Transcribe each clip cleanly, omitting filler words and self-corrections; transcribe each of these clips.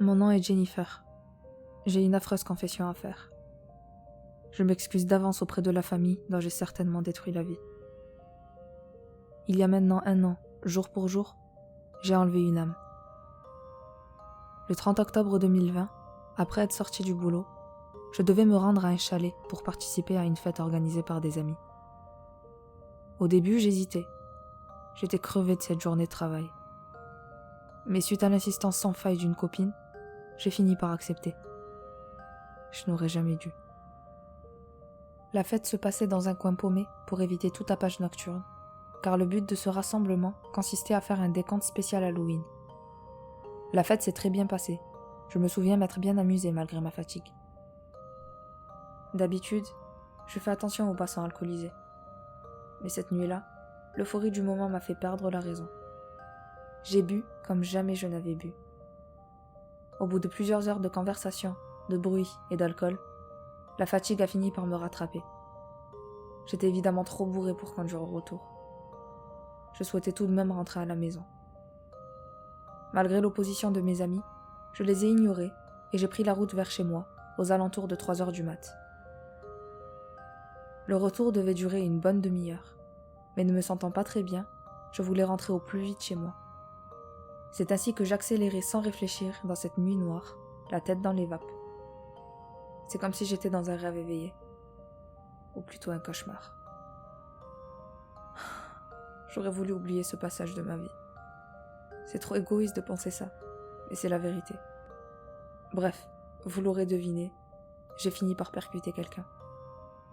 Mon nom est Jennifer. J'ai une affreuse confession à faire. Je m'excuse d'avance auprès de la famille dont j'ai certainement détruit la vie. Il y a maintenant 1 an, jour pour jour, j'ai enlevé une âme. Le 30 octobre 2020, après être sortie du boulot, je devais me rendre à un chalet pour participer à une fête organisée par des amis. Au début, j'hésitais. J'étais crevée de cette journée de travail. Mais suite à l'insistance sans faille d'une copine, j'ai fini par accepter. Je n'aurais jamais dû. La fête se passait dans un coin paumé pour éviter tout tapage nocturne, car le but de ce rassemblement consistait à faire un décompte spécial Halloween. La fête s'est très bien passée. Je me souviens m'être bien amusée malgré ma fatigue. D'habitude, je fais attention aux boissons alcoolisées. Mais cette nuit-là, l'euphorie du moment m'a fait perdre la raison. J'ai bu comme jamais je n'avais bu. Au bout de plusieurs heures de conversation, de bruit et d'alcool, la fatigue a fini par me rattraper. J'étais évidemment trop bourré pour conduire au retour. Je souhaitais tout de même rentrer à la maison. Malgré l'opposition de mes amis, je les ai ignorés et j'ai pris la route vers chez moi, aux alentours de 3 heures du mat'. Le retour devait durer une bonne demi-heure, mais ne me sentant pas très bien, je voulais rentrer au plus vite chez moi. C'est ainsi que j'accélérais sans réfléchir dans cette nuit noire, la tête dans les vapes. C'est comme si j'étais dans un rêve éveillé, ou plutôt un cauchemar. J'aurais voulu oublier ce passage de ma vie. C'est trop égoïste de penser ça, mais c'est la vérité. Bref, vous l'aurez deviné, j'ai fini par percuter quelqu'un.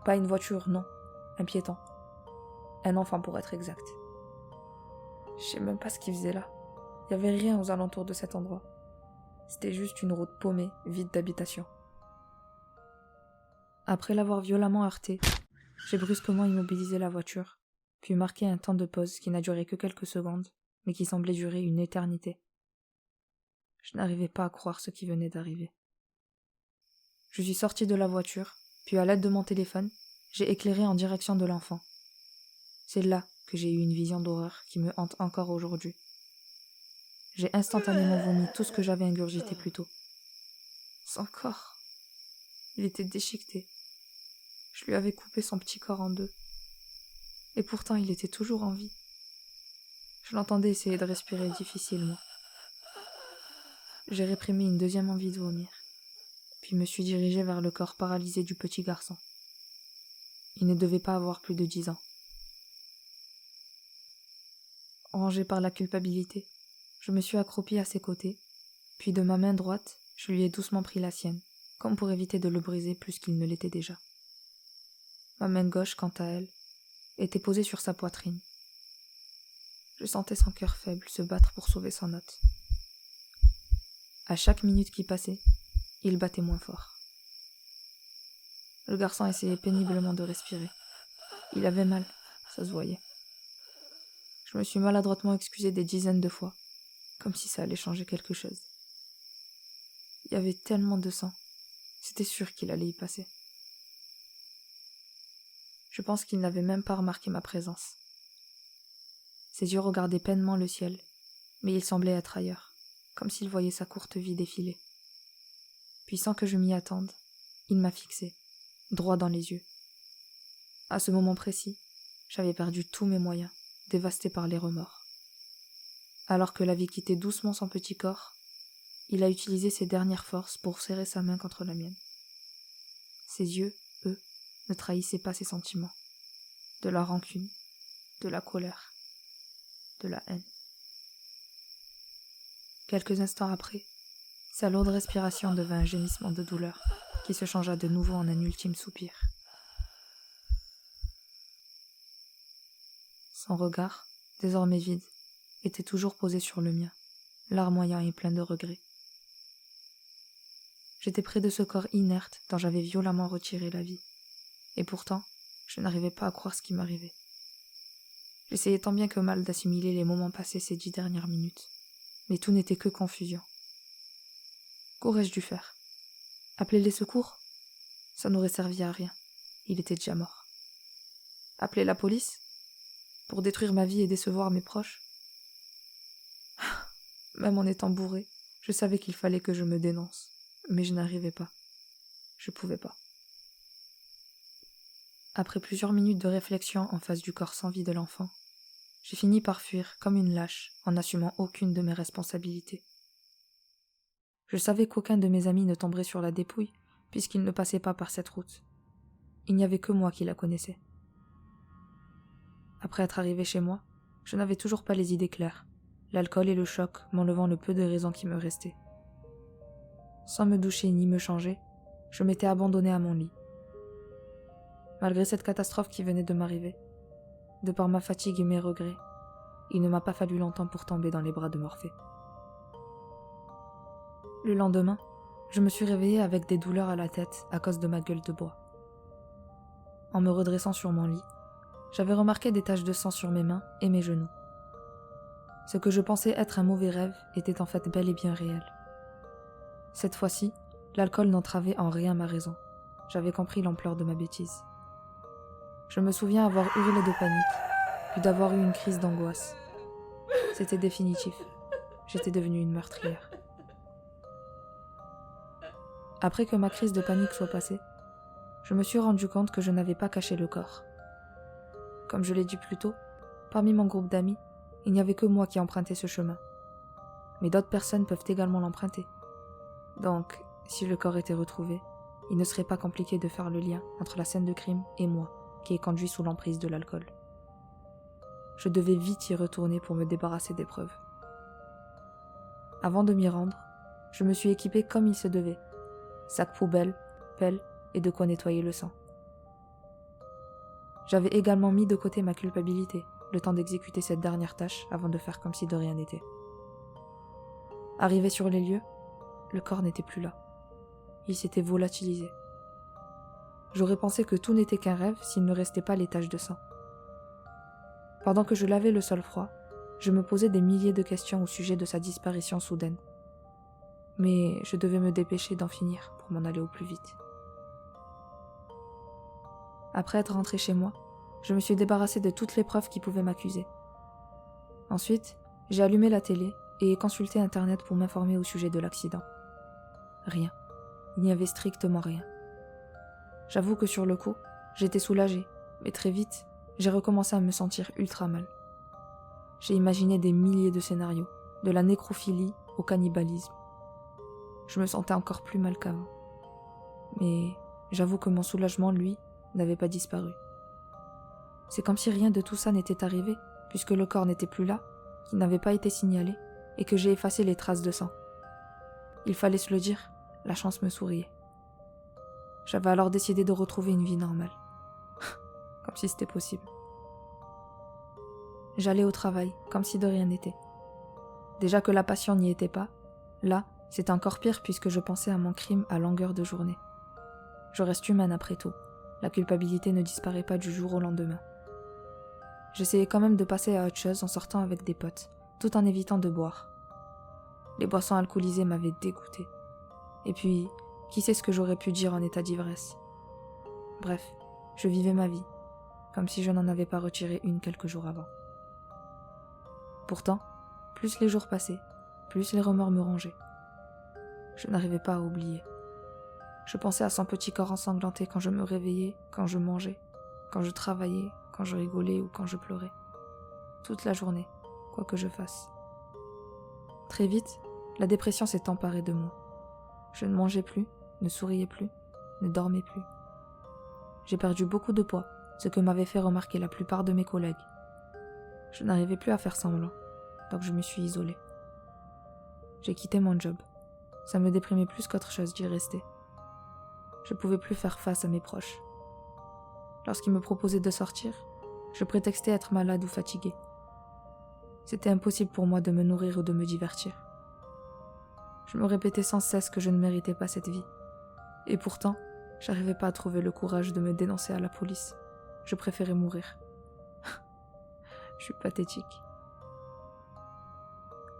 Pas une voiture, non, un piéton. Un enfant pour être exact. Je sais même pas ce qu'il faisait là. Il n'y avait rien aux alentours de cet endroit. C'était juste une route paumée, vide d'habitation. Après l'avoir violemment heurté, j'ai brusquement immobilisé la voiture, puis marqué un temps de pause qui n'a duré que quelques secondes, mais qui semblait durer une éternité. Je n'arrivais pas à croire ce qui venait d'arriver. Je suis sorti de la voiture, puis à l'aide de mon téléphone, j'ai éclairé en direction de l'enfant. C'est là que j'ai eu une vision d'horreur qui me hante encore aujourd'hui. J'ai instantanément vomi tout ce que j'avais ingurgité plus tôt. Son corps. Il était déchiqueté. Je lui avais coupé son petit corps en 2. Et pourtant, il était toujours en vie. Je l'entendais essayer de respirer difficilement. J'ai réprimé une deuxième envie de vomir, puis me suis dirigée vers le corps paralysé du petit garçon. Il ne devait pas avoir plus de 10 ans. Rongé par la culpabilité, je me suis accroupie à ses côtés, puis de ma main droite, je lui ai doucement pris la sienne, comme pour éviter de le briser plus qu'il ne l'était déjà. Ma main gauche, quant à elle, était posée sur sa poitrine. Je sentais son cœur faible se battre pour sauver son hôte. À chaque minute qui passait, il battait moins fort. Le garçon essayait péniblement de respirer. Il avait mal, ça se voyait. Je me suis maladroitement excusée des dizaines de fois, comme si ça allait changer quelque chose. Il y avait tellement de sang, c'était sûr qu'il allait y passer. Je pense qu'il n'avait même pas remarqué ma présence. Ses yeux regardaient peinement le ciel, mais il semblait être ailleurs, comme s'il voyait sa courte vie défiler. Puis sans que je m'y attende, il m'a fixé, droit dans les yeux. À ce moment précis, j'avais perdu tous mes moyens, dévasté par les remords. Alors que la vie quittait doucement son petit corps, il a utilisé ses dernières forces pour serrer sa main contre la mienne. Ses yeux, eux, ne trahissaient pas ses sentiments. De la rancune, de la colère, de la haine. Quelques instants après, sa lourde respiration devint un gémissement de douleur, qui se changea de nouveau en un ultime soupir. Son regard, désormais vide, était toujours posé sur le mien, larmoyant et plein de regrets. J'étais près de ce corps inerte dont j'avais violemment retiré la vie, et pourtant, je n'arrivais pas à croire ce qui m'arrivait. J'essayais tant bien que mal d'assimiler les moments passés ces 10 dernières minutes, mais tout n'était que confusion. Qu'aurais-je dû faire? Appeler les secours? Ça n'aurait servi à rien, il était déjà mort. Appeler la police? Pour détruire ma vie et décevoir mes proches? Même en étant bourré, Je savais qu'il fallait que je me dénonce, mais je n'arrivais pas. Je pouvais pas. Après plusieurs minutes de réflexion en face du corps sans vie de l'enfant, j'ai fini par fuir comme une lâche en n'assumant aucune de mes responsabilités. Je savais qu'aucun de mes amis ne tomberait sur la dépouille puisqu'il ne passait pas par cette route. Il n'y avait que moi qui la connaissais. Après être arrivé chez moi, je n'avais toujours pas les idées claires, l'alcool et le choc m'enlevant le peu de raison qui me restait. Sans me doucher ni me changer, je m'étais abandonnée à mon lit. Malgré cette catastrophe qui venait de m'arriver, de par ma fatigue et mes regrets, il ne m'a pas fallu longtemps pour tomber dans les bras de Morphée. Le lendemain, je me suis réveillée avec des douleurs à la tête à cause de ma gueule de bois. En me redressant sur mon lit, j'avais remarqué des taches de sang sur mes mains et mes genoux. Ce que je pensais être un mauvais rêve était en fait bel et bien réel. Cette fois-ci, l'alcool n'entravait en rien ma raison. J'avais compris l'ampleur de ma bêtise. Je me souviens avoir hurlé de panique, puis d'avoir eu une crise d'angoisse. C'était définitif. J'étais devenue une meurtrière. Après que ma crise de panique soit passée, je me suis rendu compte que je n'avais pas caché le corps. Comme je l'ai dit plus tôt, parmi mon groupe d'amis, il n'y avait que moi qui empruntais ce chemin. Mais d'autres personnes peuvent également l'emprunter. Donc, si le corps était retrouvé, il ne serait pas compliqué de faire le lien entre la scène de crime et moi, qui ai conduit sous l'emprise de l'alcool. Je devais vite y retourner pour me débarrasser des preuves. Avant de m'y rendre, je me suis équipée comme il se devait. Sac poubelle, pelle et de quoi nettoyer le sang. J'avais également mis de côté ma culpabilité, le temps d'exécuter cette dernière tâche avant de faire comme si de rien n'était. Arrivé sur les lieux, le corps n'était plus là. Il s'était volatilisé. J'aurais pensé que tout n'était qu'un rêve s'il ne restait pas les taches de sang. Pendant que je lavais le sol froid, je me posais des milliers de questions au sujet de sa disparition soudaine. Mais je devais me dépêcher d'en finir pour m'en aller au plus vite. Après être rentrée chez moi, je me suis débarrassée de toutes les preuves qui pouvaient m'accuser. Ensuite, j'ai allumé la télé et consulté Internet pour m'informer au sujet de l'accident. Rien. Il n'y avait strictement rien. J'avoue que sur le coup, j'étais soulagée, mais très vite, j'ai recommencé à me sentir ultra mal. J'ai imaginé des milliers de scénarios, de la nécrophilie au cannibalisme. Je me sentais encore plus mal qu'avant. Mais j'avoue que mon soulagement, lui, n'avait pas disparu. C'est comme si rien de tout ça n'était arrivé, puisque le corps n'était plus là, qu'il n'avait pas été signalé, et que j'ai effacé les traces de sang. Il fallait se le dire, la chance me souriait. J'avais alors décidé de retrouver une vie normale. Comme si c'était possible. J'allais au travail, comme si de rien n'était. Déjà que la passion n'y était pas, là, c'était encore pire puisque je pensais à mon crime à longueur de journée. Je reste humaine après tout. La culpabilité ne disparaît pas du jour au lendemain. J'essayais quand même de passer à autre chose en sortant avec des potes, tout en évitant de boire. Les boissons alcoolisées m'avaient dégoûtée. Et puis, qui sait ce que j'aurais pu dire en état d'ivresse. Bref, je vivais ma vie, comme si je n'en avais pas retiré une quelques jours avant. Pourtant, plus les jours passaient, plus les remords me rongeaient. Je n'arrivais pas à oublier. Je pensais à son petit corps ensanglanté quand je me réveillais, quand je mangeais, quand je travaillais, quand je rigolais ou quand je pleurais. Toute la journée, quoi que je fasse. Très vite, la dépression s'est emparée de moi. Je ne mangeais plus, ne souriais plus, ne dormais plus. J'ai perdu beaucoup de poids, ce que m'avaient fait remarquer la plupart de mes collègues. Je n'arrivais plus à faire semblant, donc je me suis isolée. J'ai quitté mon job. Ça me déprimait plus qu'autre chose d'y rester. Je pouvais plus faire face à mes proches. Lorsqu'ils me proposaient de sortir, je prétextais être malade ou fatiguée. C'était impossible pour moi de me nourrir ou de me divertir. Je me répétais sans cesse que je ne méritais pas cette vie. Et pourtant, j'arrivais pas à trouver le courage de me dénoncer à la police. Je préférais mourir. Je suis pathétique.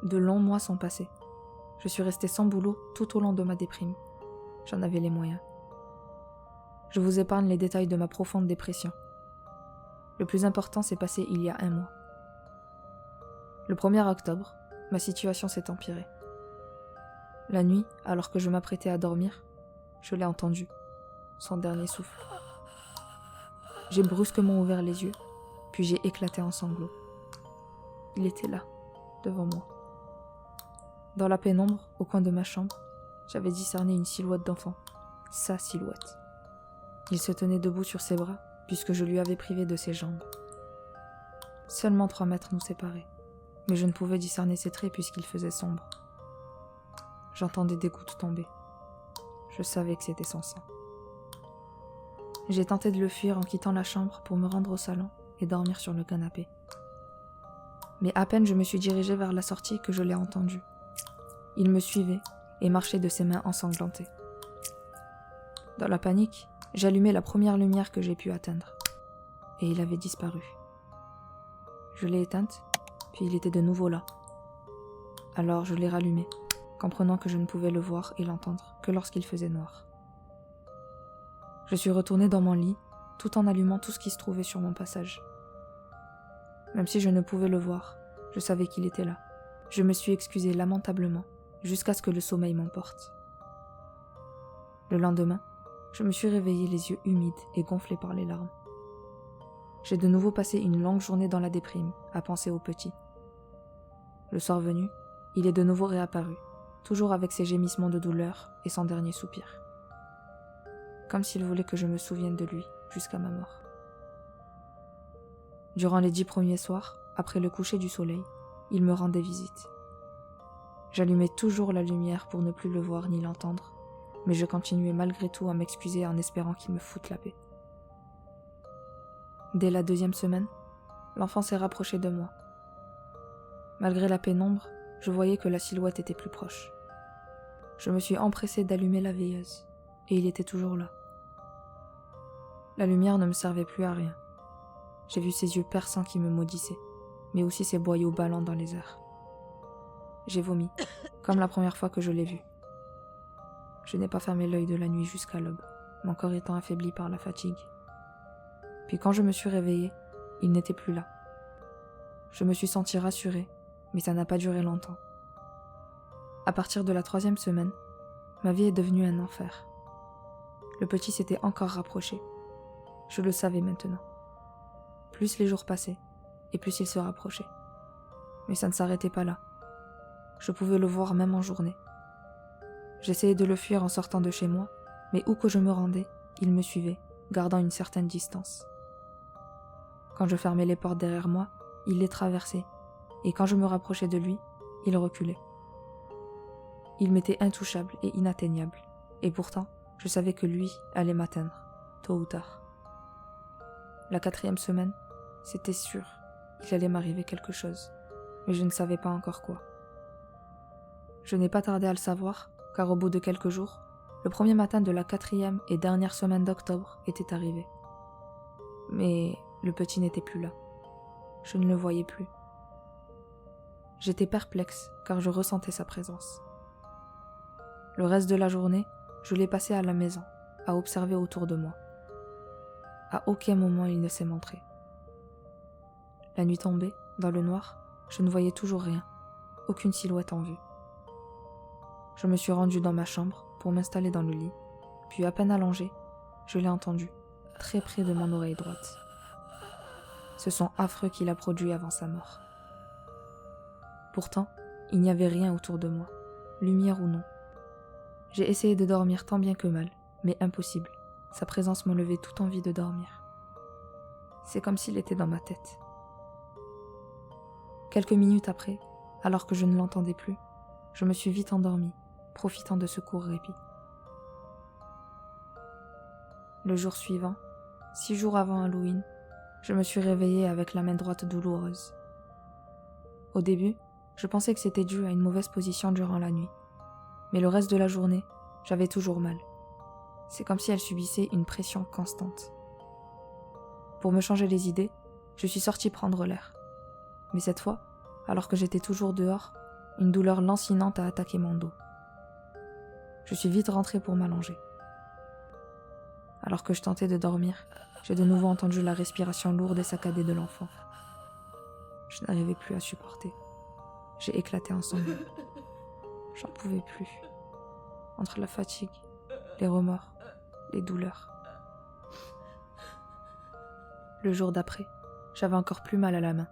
De longs mois sont passés. Je suis restée sans boulot tout au long de ma déprime. J'en avais les moyens. Je vous épargne les détails de ma profonde dépression. Le plus important s'est passé il y a 1 mois. Le 1er octobre, ma situation s'est empirée. La nuit, alors que je m'apprêtais à dormir, je l'ai entendu, son dernier souffle. J'ai brusquement ouvert les yeux, puis j'ai éclaté en sanglots. Il était là, devant moi. Dans la pénombre, au coin de ma chambre, j'avais discerné une silhouette d'enfant, sa silhouette. Il se tenait debout sur ses bras, puisque je lui avais privé de ses jambes. Seulement 3 mètres nous séparaient, mais je ne pouvais discerner ses traits puisqu'il faisait sombre. J'entendais des gouttes tomber. Je savais que c'était son sang. J'ai tenté de le fuir en quittant la chambre pour me rendre au salon et dormir sur le canapé. Mais à peine je me suis dirigée vers la sortie que je l'ai entendu. Il me suivait et marchait de ses mains ensanglantées. Dans la panique, j'allumai la première lumière que j'ai pu atteindre. Et il avait disparu. Je l'ai éteinte, puis il était de nouveau là. Alors je l'ai rallumée, comprenant que je ne pouvais le voir et l'entendre que lorsqu'il faisait noir. Je suis retournée dans mon lit, tout en allumant tout ce qui se trouvait sur mon passage. Même si je ne pouvais le voir, je savais qu'il était là. Je me suis excusée lamentablement, jusqu'à ce que le sommeil m'emporte. Le lendemain, je me suis réveillée les yeux humides et gonflés par les larmes. J'ai de nouveau passé une longue journée dans la déprime, à penser au petit. Le soir venu, il est de nouveau réapparu, toujours avec ses gémissements de douleur et son dernier soupir. Comme s'il voulait que je me souvienne de lui jusqu'à ma mort. Durant les 10 premiers soirs, après le coucher du soleil, il me rendait visite. J'allumais toujours la lumière pour ne plus le voir ni l'entendre, mais je continuais malgré tout à m'excuser en espérant qu'il me foute la paix. Dès la 2e semaine, l'enfant s'est rapproché de moi. Malgré la pénombre, je voyais que la silhouette était plus proche. Je me suis empressée d'allumer la veilleuse, et il était toujours là. La lumière ne me servait plus à rien. J'ai vu ses yeux perçants qui me maudissaient, mais aussi ses boyaux ballants dans les airs. J'ai vomi, comme la première fois que je l'ai vu. Je n'ai pas fermé l'œil de la nuit jusqu'à l'aube, mon corps étant affaibli par la fatigue. Puis quand je me suis réveillée, il n'était plus là. Je me suis sentie rassurée, mais ça n'a pas duré longtemps. À partir de la 3e semaine, ma vie est devenue un enfer. Le petit s'était encore rapproché. Je le savais maintenant. Plus les jours passaient, et plus il se rapprochait. Mais ça ne s'arrêtait pas là. Je pouvais le voir même en journée. J'essayais de le fuir en sortant de chez moi, mais où que je me rendais, il me suivait, gardant une certaine distance. Quand je fermais les portes derrière moi, il les traversait, et quand je me rapprochais de lui, il reculait. Il m'était intouchable et inatteignable, et pourtant, je savais que lui allait m'atteindre, tôt ou tard. La 4e semaine, c'était sûr, il allait m'arriver quelque chose, mais je ne savais pas encore quoi. Je n'ai pas tardé à le savoir, car au bout de quelques jours, le premier matin de la 4e et dernière semaine d'octobre était arrivé. Mais le petit n'était plus là. Je ne le voyais plus. J'étais perplexe, car je ressentais sa présence. Le reste de la journée, je l'ai passé à la maison, à observer autour de moi. À aucun moment il ne s'est montré. La nuit tombée, dans le noir, je ne voyais toujours rien, aucune silhouette en vue. Je me suis rendue dans ma chambre pour m'installer dans le lit, puis à peine allongée, je l'ai entendu, très près de mon oreille droite. Ce son affreux qu'il a produit avant sa mort. Pourtant, il n'y avait rien autour de moi, lumière ou non. J'ai essayé de dormir tant bien que mal, mais impossible. Sa présence m'enlevait toute envie de dormir. C'est comme s'il était dans ma tête. Quelques minutes après, alors que je ne l'entendais plus, je me suis vite endormie, profitant de ce court répit. Le jour suivant, 6 jours avant Halloween, je me suis réveillée avec la main droite douloureuse. Au début, je pensais que c'était dû à une mauvaise position durant la nuit, mais le reste de la journée, j'avais toujours mal. C'est comme si elle subissait une pression constante. Pour me changer les idées, je suis sortie prendre l'air. Mais cette fois, alors que j'étais toujours dehors, une douleur lancinante a attaqué mon dos. Je suis vite rentrée pour m'allonger. Alors que je tentais de dormir, j'ai de nouveau entendu la respiration lourde et saccadée de l'enfant. Je n'arrivais plus à supporter. J'ai éclaté en sanglots. J'en pouvais plus. entre la fatigue, les remords, les douleurs. Le jour d'après, j'avais encore plus mal à la main.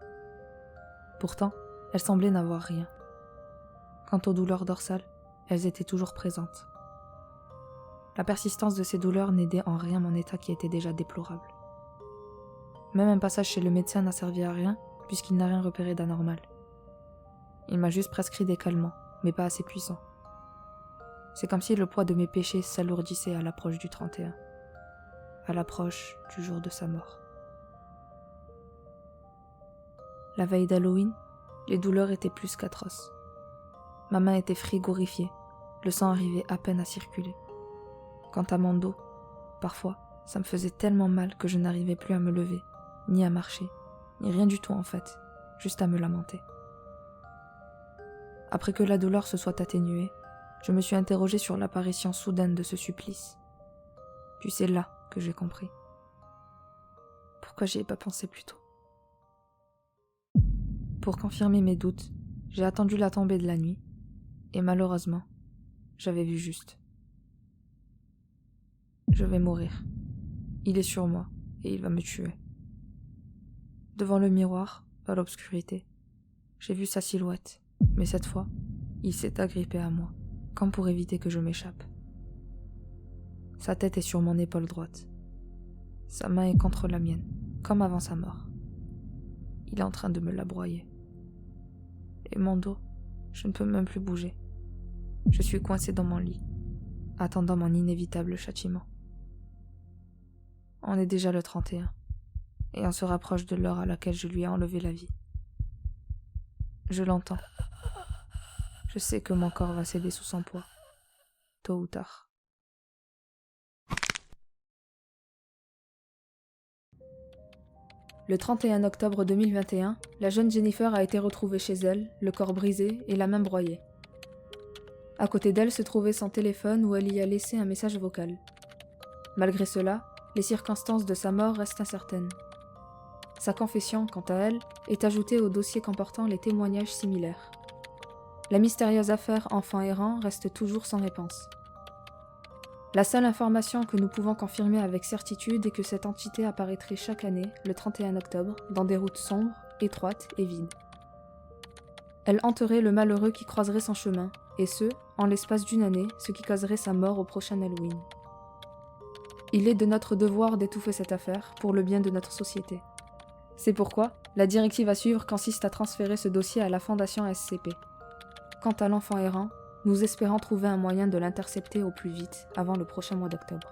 Pourtant, elle semblait n'avoir rien. Quant aux douleurs dorsales, elles étaient toujours présentes. La persistance de ces douleurs n'aidait en rien mon état qui était déjà déplorable. Même un passage chez le médecin n'a servi à rien, puisqu'il n'a rien repéré d'anormal. Il m'a juste prescrit des calmants, mais pas assez puissants. C'est comme si le poids de mes péchés s'alourdissait à l'approche du 31, à l'approche du jour de sa mort. La veille d'Halloween, les douleurs étaient plus qu'atroces. Ma main était frigorifiée, le sang arrivait à peine à circuler. Quant à mon dos, parfois, ça me faisait tellement mal que je n'arrivais plus à me lever, ni à marcher, ni rien du tout en fait, juste à me lamenter. Après que la douleur se soit atténuée, je me suis interrogée sur l'apparition soudaine de ce supplice. Puis c'est là que j'ai compris. Pourquoi j'y ai pas pensé plus tôt? Pour confirmer mes doutes, j'ai attendu la tombée de la nuit, et malheureusement, j'avais vu juste. Je vais mourir. Il est sur moi, et il va me tuer. Devant le miroir, dans l'obscurité, j'ai vu sa silhouette, mais cette fois, il s'est agrippé à moi, comme pour éviter que je m'échappe. Sa tête est sur mon épaule droite. Sa main est contre la mienne, comme avant sa mort. Il est en train de me la broyer. Et mon dos, je ne peux même plus bouger. Je suis coincé dans mon lit, attendant mon inévitable châtiment. On est déjà le 31, et on se rapproche de l'heure à laquelle je lui ai enlevé la vie. Je l'entends. Je sais que mon corps va céder sous son poids, tôt ou tard. Le 31 octobre 2021, la jeune Jennifer a été retrouvée chez elle, le corps brisé et la main broyée. À côté d'elle se trouvait son téléphone où elle y a laissé un message vocal. Malgré cela, les circonstances de sa mort restent incertaines. Sa confession, quant à elle, est ajoutée au dossier comportant les témoignages similaires. La mystérieuse affaire enfant errant reste toujours sans réponse. La seule information que nous pouvons confirmer avec certitude est que cette entité apparaîtrait chaque année, le 31 octobre, dans des routes sombres, étroites et vides. Elle hanterait le malheureux qui croiserait son chemin, et ce, en l'espace d'une année, ce qui causerait sa mort au prochain Halloween. Il est de notre devoir d'étouffer cette affaire pour le bien de notre société. C'est pourquoi la directive à suivre consiste à transférer ce dossier à la Fondation SCP. Quant à l'enfant errant, nous espérons trouver un moyen de l'intercepter au plus vite, avant le prochain mois d'octobre.